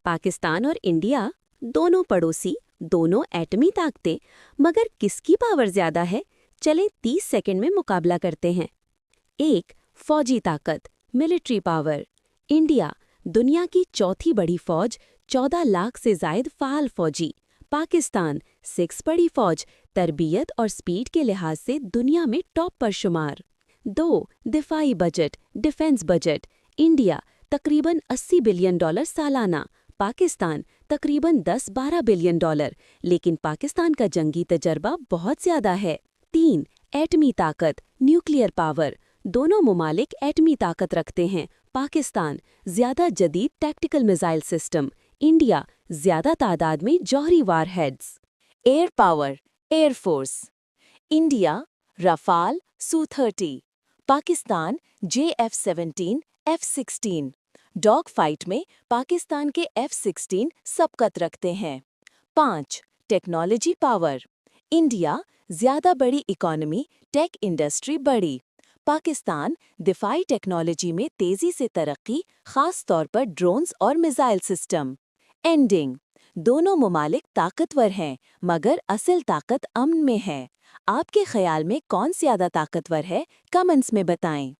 पाकिस्तान और इंडिया दोनों पड़ोसी, दोनों एटमी ताकतें, मगर किसकी पावर ज्यादा है? चलें 30 सेकंड में मुकाबला करते हैं। 1. फौजी ताकत, मिलिट्री पावर। इंडिया, दुनिया की चौथी बड़ी फौज, 14 लाख से जायद फ़ाल फौजी। पाकिस्तान, 6 बड़ी फौज, तरबियत और स्पीड के लिहाज से दुनिया में टॉप पर शुमार। 2. दिफाई बजट, डिफेंस बजट। इंडिया, तकरीबन $80 बिलियन सालाना। पाकिस्तान, तकरीबन 10-12 बिलियन डॉलर, लेकिन पाकिस्तान का जंगी तजर्बा बहुत ज़्यादा है। 3. एटमी ताकत, न्यूक्लियर पावर। दोनों ममालिक एटमी ताकत रखते हैं। पाकिस्तान, ज़्यादा जदीद टैक्टिकल मिसाइल सिस्टम। इंडिया, ज़्यादा तादाद में जौहरी warheads. Air power, air force. India, Rafale, सू-30। Pakistan, JF-17, F-16। Dog fight में पाकिस्तान के F-16 सबकत रखते हैं। 5. Technology power. इंडिया, ज़्यादा बड़ी इकोनॉमी, टेक इंडस्ट्री बड़ी। पाकिस्तान, दिफाई टेक्नोलॉजी में तेज़ी से तरक्की, ख़ास तौर पर ड्रोन्स और मिसाइल सिस्टम। एंडिंग, दोनों ममालिक ताकतवर हैं, मगर असल ताकत अमन में है। आपके ख्याल में कौन ज़्यादा ताकतवर है? कमेंट्स में बताएं।